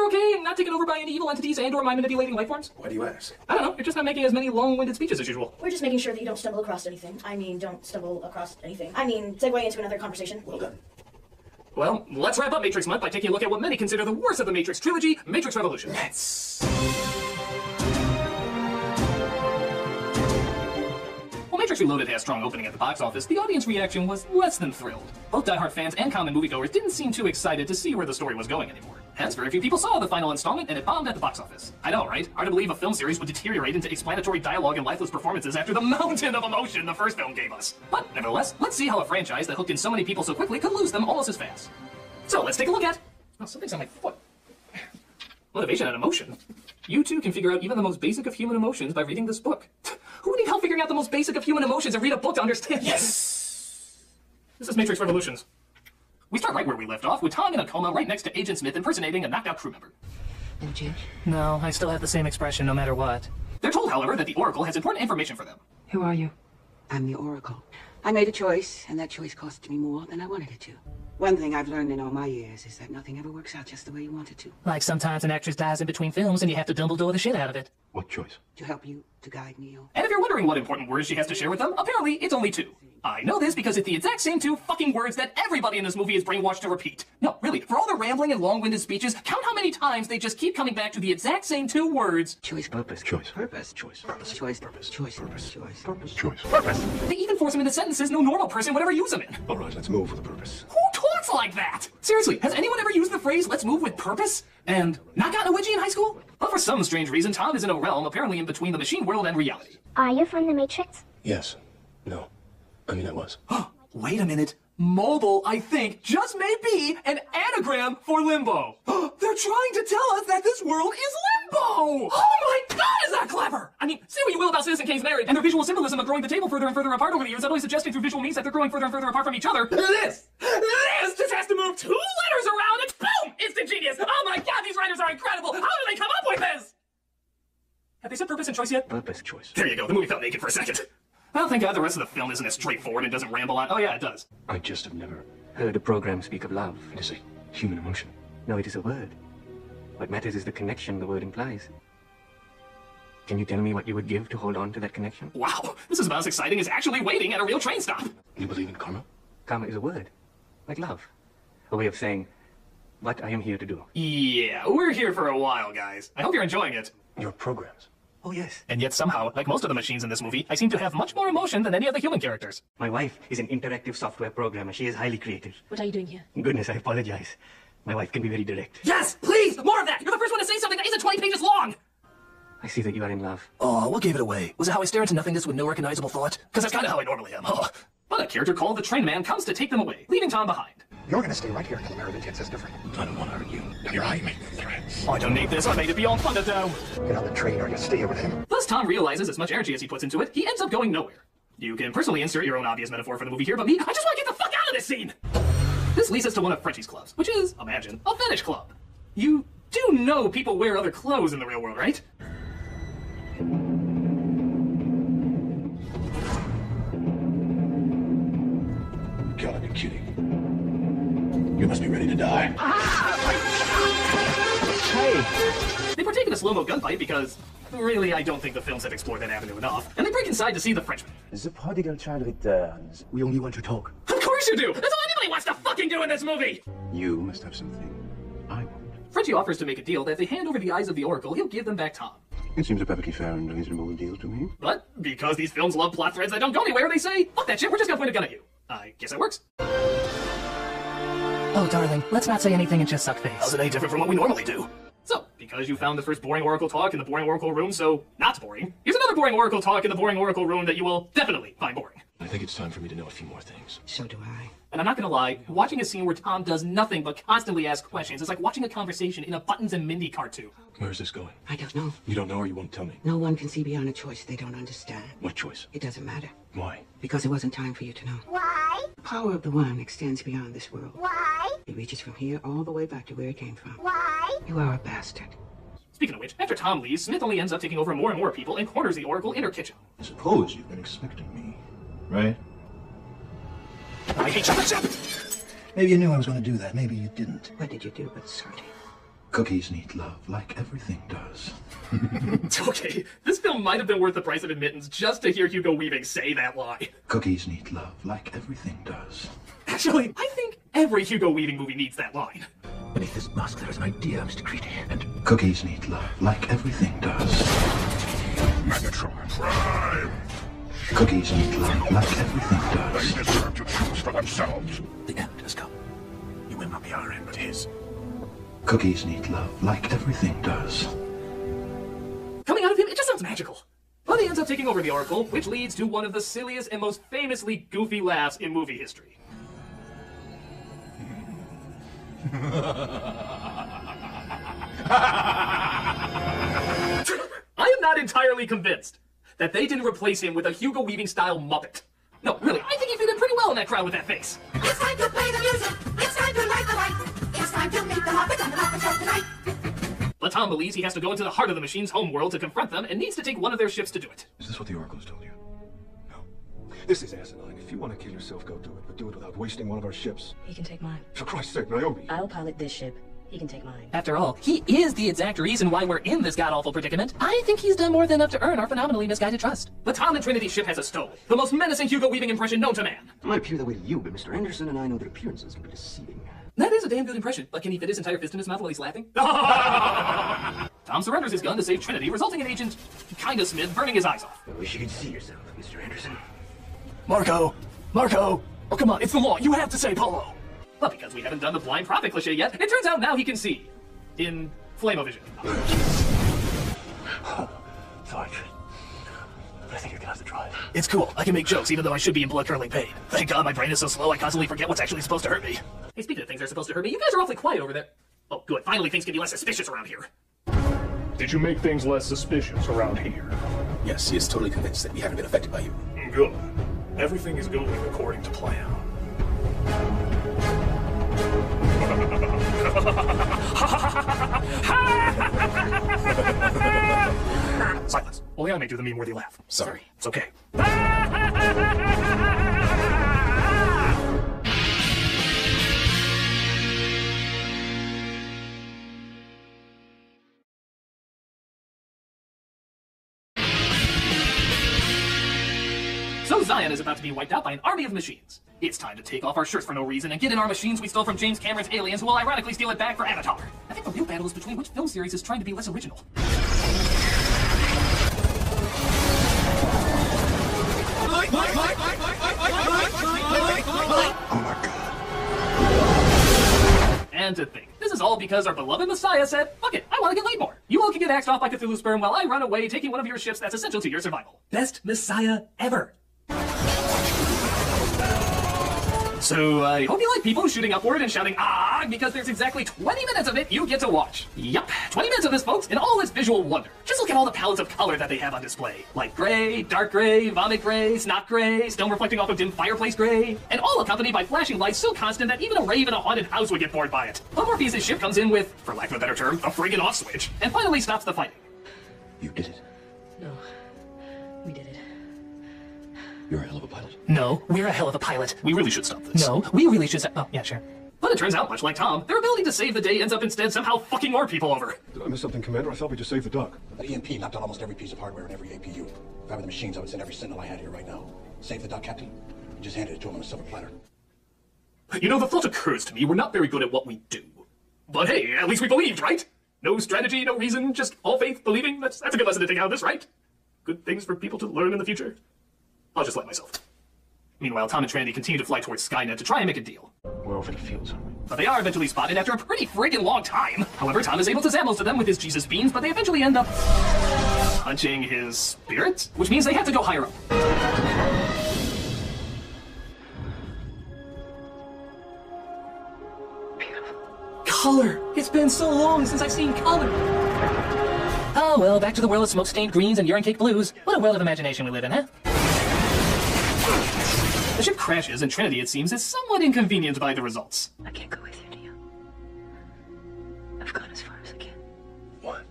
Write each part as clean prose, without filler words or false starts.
you're okay and not taken over by any evil entities and or mind-manipulating life forms? Why do you ask? I don't know, you're just not making as many long-winded speeches as usual. We're just making sure that you don't stumble across anything. Segue into another conversation. Well done. Well, let's wrap up Matrix Month by taking a look at what many consider the worst of the Matrix trilogy, Matrix Revolution. While Matrix Reloaded had a strong opening at the box office, the audience reaction was less than thrilled. Both diehard fans and common moviegoers didn't seem too excited to see where the story was going anymore. Hence, very few people saw the final installment, and it bombed at the box office. I know, right? Hard to believe a film series would deteriorate into explanatory dialogue and lifeless performances after the mountain of emotion the first film gave us. But, nevertheless, let's see how a franchise that hooked in so many people so quickly could lose them almost as fast. So, let's take a look at... Oh, something's on my foot. Motivation and emotion. You too can figure out even the most basic of human emotions by reading this book. Who would need help figuring out the most basic of human emotions and read a book to understand? Yes! This is Matrix Revolutions. We start right where we left off, with Tom in a coma right next to Agent Smith impersonating a knocked-out crew member. No change? No, I still have the same expression no matter what. They're told, however, that the Oracle has important information for them. Who are you? I'm the Oracle. I made a choice, and that choice cost me more than I wanted it to. One thing I've learned in all my years is that nothing ever works out just the way you want it to. Like sometimes an actress dies in between films and you have to Dumbledore the shit out of it. What choice? To help you, to guide Neo. And if you're wondering what important words she has to share with them, apparently it's only 2. I know this because it's the exact same 2 fucking words that everybody in this movie is brainwashed to repeat. No, really, for all the rambling and long-winded speeches, count how many times they just keep coming back to the exact same 2 words. Choice, purpose. Choice. Purpose. Choice. Purpose. Choice. Purpose. Choice. Purpose. Choice. Purpose. Choice. Purpose. They even force them into sentences no normal person would ever use them in. All right, let's move with a purpose. Who talks like that? Seriously, has anyone ever used the phrase, let's move with purpose? And not gotten a wedgie in high school? But for some strange reason, Tom is in a realm apparently in between the machine world and reality. Are you from the Matrix? Yes. No. I mean, I was. Wait a minute. Mobile, I think, just may be an anagram for limbo. They're trying to tell us that this world is limbo! Oh my god, is that clever! I mean, say what you will about Citizen Kane's marriage and their visual symbolism of growing the table further and further apart over the years, that only suggesting through visual means that they're growing further and further apart from each other. This just has to move 2 letters around and boom! Instant genius! Oh my god, these writers are incredible! How did they come up with this? Have they said purpose and choice yet? Purpose. Choice. There you go, the movie felt naked for a second. Well, thank God the rest of the film isn't as straightforward and doesn't ramble on. Oh yeah, it does. I just have never... Heard a program speak of love. It is a human emotion. No, it is a word. What matters is the connection the word implies. Can you tell me what you would give to hold on to that connection? Wow, this is about as exciting as actually waiting at a real train stop. You believe in karma? Karma is a word. Like love. A way of saying what I am here to do. Yeah, we're here for a while, guys. I hope you're enjoying it. Your programs. Oh, yes. And yet somehow, like most of the machines in this movie, I seem to have much more emotion than any of the human characters. My wife is an interactive software programmer. She is highly creative. What are you doing here? Goodness, I apologize. My wife can be very direct. Yes, please, more of that! You're the first one to say something that isn't 20 pages long! I see that you are in love. Oh, what gave it away? Was it how I stare into nothingness with no recognizable thought? Because that's kind of how I normally am. Oh. But a character called the Train Man comes to take them away, leaving Tom behind. You're gonna stay right here until Mary Jane says different. I don't want to hurt you. You're right, make threats. I don't need this, I made it beyond fun to do. Get on the train or you stay here with him. Thus, Tom realizes as much energy as he puts into it, he ends up going nowhere. You can personally insert your own obvious metaphor for the movie here, but me, I just want to get the fuck out of this scene! This leads us to one of Frenchie's clubs, which is, imagine, a fetish club. You do know people wear other clothes in the real world, right? Gotta be kidding. You must be ready to die. Hey! They partake in a slow-mo gunfight because, really, I don't think the films have explored that avenue enough. And they break inside to see the Frenchman. The prodigal child returns. We only want to talk. Of course you do! That's all anybody wants to fucking do in this movie! You must have something I want. Frenchie offers to make a deal that if they hand over the eyes of the Oracle, he'll give them back Tom. It seems a perfectly fair and reasonable deal to me. But, because these films love plot threads that don't go anywhere, they say, fuck that shit, we're just gonna point a gun at you. I guess that works. Oh, darling, let's not say anything and just suck face. How's it any different from what we normally do? So, because you found the first boring Oracle talk in the boring Oracle room, so not boring, here's another boring Oracle talk in the boring Oracle room that you will definitely find boring. I think it's time for me to know a few more things. So do I. And I'm not gonna lie, watching a scene where Tom does nothing but constantly ask questions is like watching a conversation in a Buttons and Mindy cartoon. Where's this going? I don't know. You don't know or you won't tell me? No one can see beyond a choice they don't understand. What choice? It doesn't matter. Why? Because it wasn't time for you to know. Why? The power of the One extends beyond this world. Why? It reaches from here all the way back to where it came from. Why? You are a bastard. Speaking of which, after Tom leaves, Smith only ends up taking over more and more people and corners the Oracle in her kitchen. I suppose you've been expecting me, right? I hate chocolate chip! Maybe you knew I was gonna do that. Maybe you didn't. What did you do but sorry? Cookies need love like everything does. Okay, this film might have been worth the price of admittance just to hear Hugo Weaving say that line. Cookies need love like everything does. Actually, I think every Hugo Weaving movie needs that line. Beneath this mask there is an idea, Mr. Critic. And cookies need love like everything does. Megatron Prime! Cookies need love like everything They does. deserve to choose for themselves. The end has come. It will not be our end, but his. Cookies need love like everything does. Coming out of him, it just sounds magical. But he ends up taking over the Oracle, which leads to one of the silliest and most famously goofy laughs in movie history. I am not entirely convinced that they didn't replace him with a Hugo Weaving-style Muppet. No, really, I think he fit in pretty well in that crowd with that face. It's time to play the music. It's time to light the light. It's time to meet the Muppets on the Muppet Show tonight. But Tom believes he has to go into the heart of the machine's homeworld to confront them and needs to take one of their ships to do it. Is this what the Oracle has told you? No. This is asinine. If you want to kill yourself, go do it. But do it without wasting one of our ships. He can take mine. For Christ's sake, Naomi. I'll pilot this ship. He can take mine. After all, he is the exact reason why we're in this god-awful predicament. I think he's done more than enough to earn our phenomenally misguided trust. But Tom and Trinity's ship has a stove, the most menacing Hugo Weaving impression known to man. It might appear that way to you, but Mr. Anderson and I know that appearances can be deceiving. That is a damn good impression, but can he fit his entire fist in his mouth while he's laughing? Tom surrenders his gun to save Trinity, resulting in Agent Kinda Smith burning his eyes off. I wish you could see yourself, Mr. Anderson. Marco! Oh, come on, it's the law. You have to say Polo. But because we haven't done the blind prophet cliche yet, it turns out now he can see. In Flame-O-Vision. Sarge, I think you're gonna have to drive. It's cool. I can make jokes even though I should be in blood-curdling pain. Thank God my brain is so slow I constantly forget what's actually supposed to hurt me. Hey, speaking of things that are supposed to hurt me, you guys are awfully quiet over there. Oh, good. Finally things can be less suspicious around here. Did you make things less suspicious around here? Yes, he is totally convinced that we haven't been affected by you. Good. Everything is going according to plan. Silence. Only I may do the meme-worthy laugh. Sorry. It's okay. So Zion is about to be wiped out by an army of machines. It's time to take off our shirts for no reason and get in our machines we stole from James Cameron's Aliens, who will ironically steal it back for Avatar. I think the real battle is between which film series is trying to be less original. Oh my God. And to think, this is all because our beloved Messiah said, fuck it, I want to get laid more. You all can get axed off by Cthulhu sperm while I run away taking one of your ships that's essential to your survival. Best Messiah ever. So I hope you like people shooting upward and shouting ah, because there's exactly 20 minutes of it you get to watch. Yup, 20 minutes of this, folks, in all its visual wonder. Just look at all the palettes of color that they have on display. Light gray, dark gray, vomit gray, snot gray, stone reflecting off of dim fireplace gray, and all accompanied by flashing lights so constant that even a rave in a haunted house would get bored by it. But Morpheus' ship comes in with, for lack of a better term, a friggin' off switch, and finally stops the fighting. You did it. No. We did it. You're a hell of a pilot. No, we're a hell of a pilot. We really should stop this. No, we really should oh, yeah, sure. But it turns out, much like Tom, their ability to save the day ends up instead somehow fucking more people over. Did I miss something, Commander? I thought we just saved the duck. That EMP knocked out almost every piece of hardware in every APU. If I were the machines, I would send every sentinel I had here right now. Save the duck, Captain. You just handed it to him on a silver platter. You know, the thought occurs to me we're not very good at what we do. But hey, at least we believed, right? No strategy, no reason, just all faith, believing. That's a good lesson to take out of this, right? Good things for people to learn in the future. I'll just let myself. Meanwhile, Tom and Trinity continue to fly towards Skynet to try and make a deal. We're over the fields, aren't we? But they are eventually spotted after a pretty friggin' long time. However, Tom is able to zap most of them with his Jesus beams, but they eventually end up punching his spirit, which means they have to go higher up. Beautiful. Color! It's been so long since I've seen color! Oh well, back to the world of smoke-stained greens and urine-caked blues. What a world of imagination we live in, huh? The ship crashes, and Trinity, it seems, is somewhat inconvenienced by the results. I can't go with you, Neo. I've gone as far as I can. What?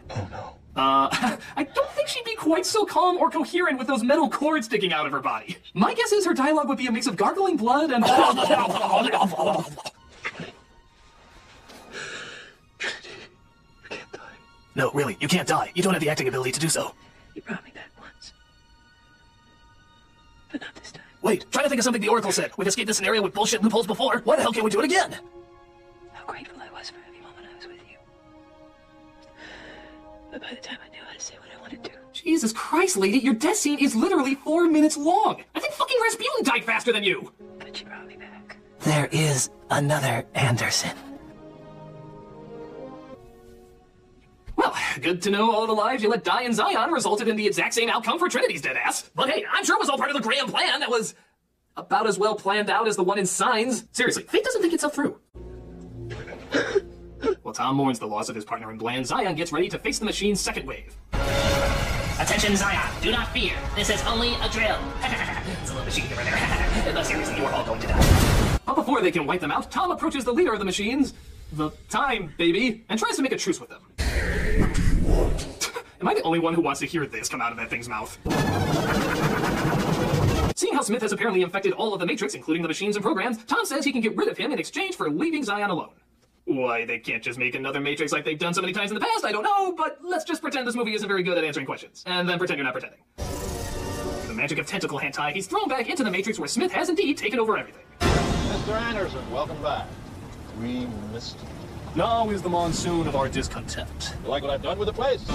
Oh no. I don't think she'd be quite so calm or coherent with those metal cords sticking out of her body. My guess is her dialogue would be a mix of gargling blood and... No, really, you can't die. You don't have the acting ability to do so. You brought me back once. But not this time. Wait, try to think of something the Oracle said. We've escaped this scenario with bullshit loopholes before. Why the hell can't we do it again? How grateful I was for every moment I was with you. But by the time I knew how to say what I wanted to. Jesus Christ, lady, your death scene is literally 4 minutes long. I think fucking Rasputin died faster than you. But you brought me back. There is another Anderson. Well, good to know all the lives you let die in Zion resulted in the exact same outcome for Trinity's dead ass. But hey, I'm sure it was all part of the grand plan that was about as well planned out as the one in Signs. Seriously, fate doesn't think itself through. While Tom mourns the loss of his partner in Bland, Zion gets ready to face the machine's second wave. Attention, Zion. Do not fear. This is only a drill. It's a little machine over there. No, seriously, you are all going to die. But before they can wipe them out, Tom approaches the leader of the machines, the Time Baby, and tries to make a truce with them. Am I the only one who wants to hear this come out of that thing's mouth? Seeing how Smith has apparently infected all of the Matrix, including the machines and programs, Tom says he can get rid of him in exchange for leaving Zion alone. Why they can't just make another Matrix like they've done so many times in the past, I don't know, but let's just pretend this movie isn't very good at answering questions, and then pretend you're not pretending. The magic of tentacle hentai, he's thrown back into the Matrix where Smith has indeed taken over everything. Mr. Anderson, welcome back. We missed you. Now is the monsoon of our discontent. You like what I've done with the place?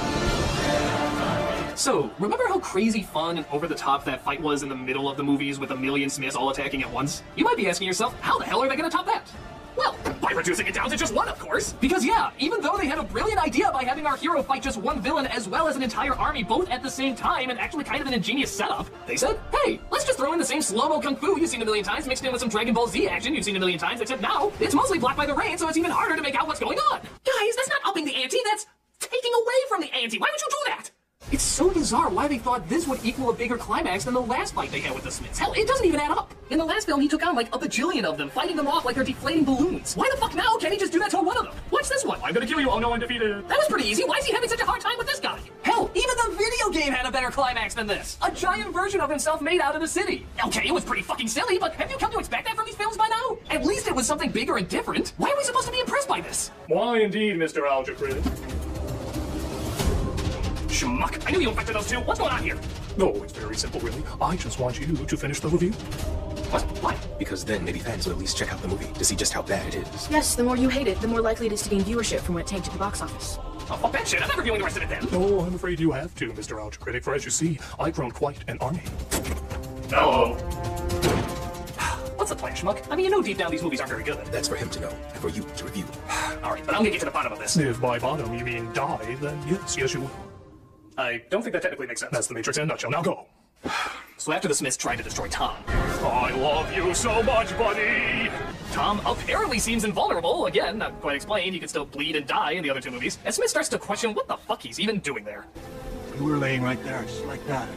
So, remember how crazy fun and over-the-top that fight was in the middle of the movies with a million Smiths all attacking at once? You might be asking yourself, how the hell are they gonna top that? Well, by reducing it down to just one, of course. Because yeah, even though they had a brilliant idea by having our hero fight just one villain as well as an entire army both at the same time and actually kind of an ingenious setup, they said, hey, let's just throw in the same slow-mo kung fu you've seen a million times mixed in with some Dragon Ball Z action you've seen a million times, except now it's mostly blocked by the rain, so it's even harder to make out what's going on. Guys, that's not upping the ante, that's taking away from the ante. Why would you do that? It's so bizarre why they thought this would equal a bigger climax than the last fight they had with the Smiths. Hell, it doesn't even add up. In the last film, he took on like a bajillion of them, fighting them off like they're deflating balloons. Why the fuck now can't he just do that to one of them? Watch this one. I'm gonna kill you, oh no, I'm defeated. That was pretty easy. Why is he having such a hard time with this guy? Hell, even the video game had a better climax than this. A giant version of himself made out of the city. Okay, it was pretty fucking silly, but have you come to expect that from these films by now? At least it was something bigger and different. Why are we supposed to be impressed by this? Why indeed, Mr. Algebra? Schmuck. I knew you infected those two. What's going on here? No, it's very simple, really. I just want you to finish the review. What? Why? Because then maybe fans will at least check out the movie to see just how bad it is. Yes, the more you hate it, the more likely it is to gain viewership from when it tanked at the box office. Oh, fuck that shit. I'm never viewing the rest of it then. No, I'm afraid you have to, Mr. Algecritic, for as you see, I've grown quite an army. Hello. What's the plan, Schmuck? I mean, you know deep down these movies aren't very good. That's for him to know, and for you to review. Alright, but I'm gonna get to the bottom of this. If by bottom you mean die, then yes you will. I don't think that technically makes sense. That's the Matrix in a nutshell. Now go. So after the Smiths tried to destroy Tom. I love you so much, buddy! Tom apparently seems invulnerable. Again, not quite explained. He could still bleed and die in the other two movies. And Smith starts to question what the fuck he's even doing there. You were laying right there, just like that.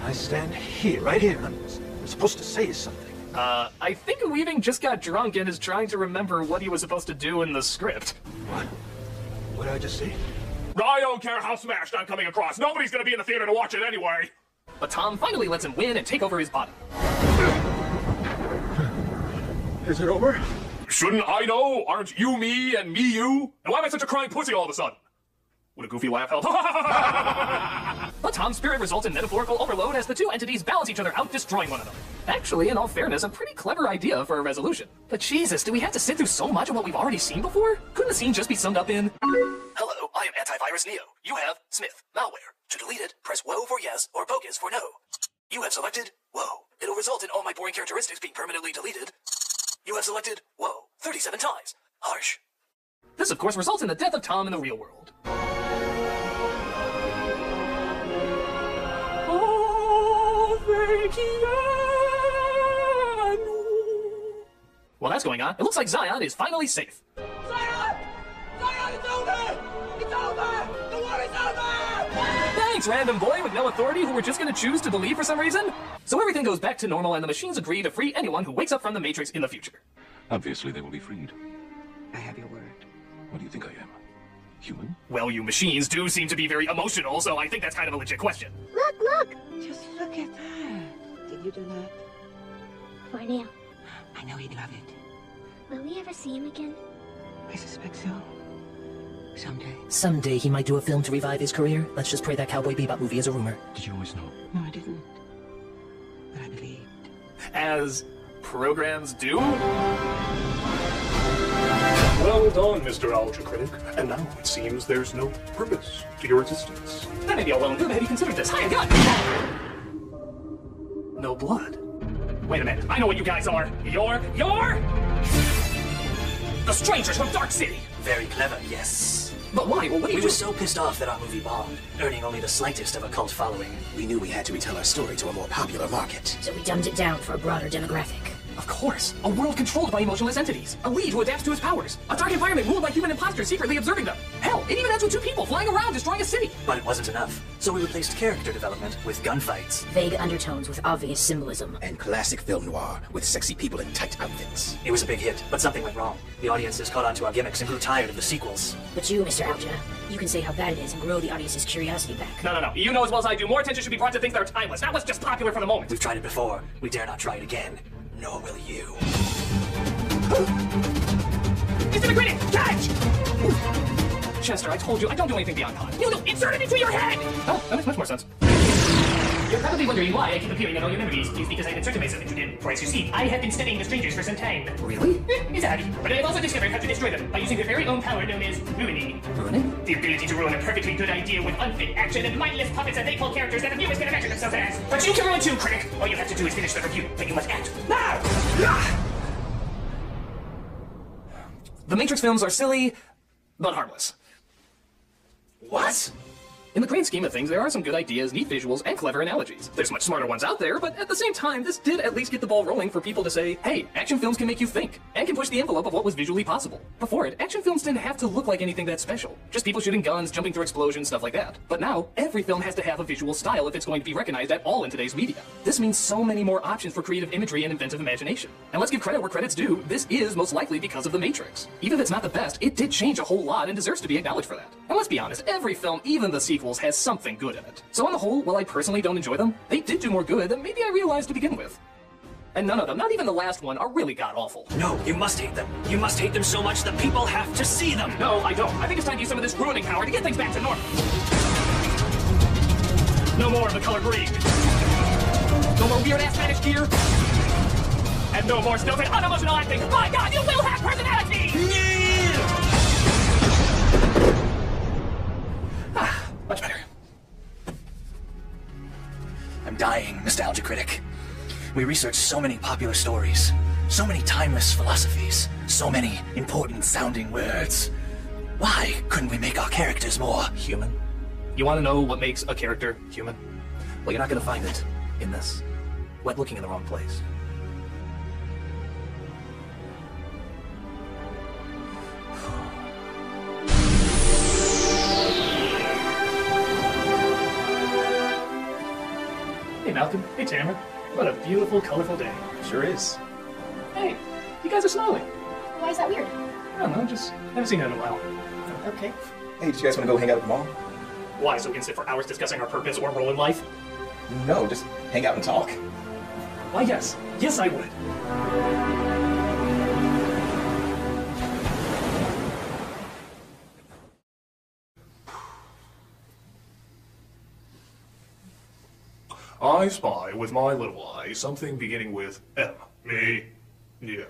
I stand here, right here. I'm supposed to say something. I think Weaving just got drunk and is trying to remember what he was supposed to do in the script. What? What did I just say? I don't care how smashed I'm coming across. Nobody's gonna be in the theater to watch it anyway. But Tom finally lets him win and take over his body. Is it over? Shouldn't I know? Aren't you me and me you? And why am I such a crying pussy all of a sudden? Would a goofy laugh help? But Tom's spirit results in metaphorical overload as the two entities balance each other out, destroying one another. Actually, in all fairness, a pretty clever idea for a resolution. But Jesus, do we have to sit through so much of what we've already seen before? Couldn't the scene just be summed up in... Hello, I am Antivirus Neo. You have Smith malware. To delete it, press WHOA for yes or POCUS for no. You have selected WHOA. It'll result in all my boring characteristics being permanently deleted. You have selected WHOA 37 times. Harsh. This, of course, results in the death of Tom in the real world. While that's going on, it looks like Zion is finally safe. Zion! Zion, it's over! It's over! The war is over! Thanks, random boy with no authority who we're just gonna choose to believe for some reason. So everything goes back to normal and the machines agree to free anyone who wakes up from the Matrix in the future. Obviously, they will be freed. I have your word. What do you think I am? Human? Well, you machines do seem to be very emotional, so I think that's kind of a legit question. Look, look! Just look at that. Did you do that? For now. I know he'd love it. Will we ever see him again? I suspect so. Someday. Someday he might do a film to revive his career. Let's just pray that Cowboy Bebop movie is a rumor. Did you always know? No, I didn't. But I believed. As programs do? Well done, Mr. Alger Critic. And now it seems there's no purpose to your existence. That may be all well and good, but have you considered this? Hi, a gun! No blood. Wait a minute, I know what you guys are. You're... the strangers from Dark City! Very clever, yes. But why? Well, what do you We were so pissed off that our movie bombed, earning only the slightest of a cult following. We knew we had to retell our story to a more popular market. So we dumbed it down for a broader demographic. Of course. A world controlled by emotionless entities. A lead who adapts to his powers. A dark environment ruled by human imposters secretly observing them. Hell, it even ends with two people flying around destroying a city. But it wasn't enough. So we replaced character development with gunfights. Vague undertones with obvious symbolism. And classic film noir with sexy people in tight outfits. It was a big hit, but something went wrong. The audiences caught on to our gimmicks and grew tired of the sequels. But you, Mr. Alja, you can say how bad it is and grow the audience's curiosity back. No. You know as well as I do, more attention should be brought to things that are timeless, not what's just popular for the moment. We've tried it before. We dare not try it again. Nor will you. Mr. Critic, catch! Chester, I told you, I don't do anything beyond con. No, insert it into your head! Oh, that makes much more sense. You're probably wondering why I keep appearing in all your memories. It's because I've inserted myself into them. For as you see, I have been studying the strangers for some time. Really? It's a hobby. But I have also discovered how to destroy them by using their very own power known as ruining. Ruining? The ability to ruin a perfectly good idea with unfit action and mindless puppets that they call characters that the viewers can imagine themselves as. But you can ruin too, Critic. All you have to do is finish the review, but you must act now! The Matrix films are silly, but harmless. What? In the grand scheme of things, there are some good ideas, neat visuals, and clever analogies. There's much smarter ones out there, but at the same time, this did at least get the ball rolling for people to say, hey, action films can make you think, and can push the envelope of what was visually possible. Before it, action films didn't have to look like anything that special. Just people shooting guns, jumping through explosions, stuff like that. But now, every film has to have a visual style if it's going to be recognized at all in today's media. This means so many more options for creative imagery and inventive imagination. And let's give credit where credit's due, this is most likely because of The Matrix. Even if it's not the best, it did change a whole lot and deserves to be acknowledged for that. And let's be honest, every film, even the sequels, has something good in it. So on the whole, while I personally don't enjoy them, they did do more good than maybe I realized to begin with. And none of them, not even the last one, are really god-awful. No, you must hate them. You must hate them so much that people have to see them. No, I don't. I think it's time to use some of this ruining power to get things back to normal. No more of the color green. No more weird-ass managed gear. And no more stilted, unemotional acting. My God, you will have personality! Much better. I'm dying, Nostalgia Critic. We researched so many popular stories, so many timeless philosophies, so many important sounding words. Why couldn't we make our characters more human? You want to know what makes a character human? Well, you're not going to find it in this. Went looking in the wrong place. Hey, Malcolm. Hey, Tamara. What a beautiful, colorful day. Sure is. Hey, you guys are smiling. Why is that weird? I don't know, just haven't seen you in a while. Okay. Hey, did you guys want to go hang out at the mall? Why, so we can sit for hours discussing our purpose or role in life? No, just hang out and talk. Why, yes. Yes, I would. I spy with my little eye something beginning with M. Me? Yeah.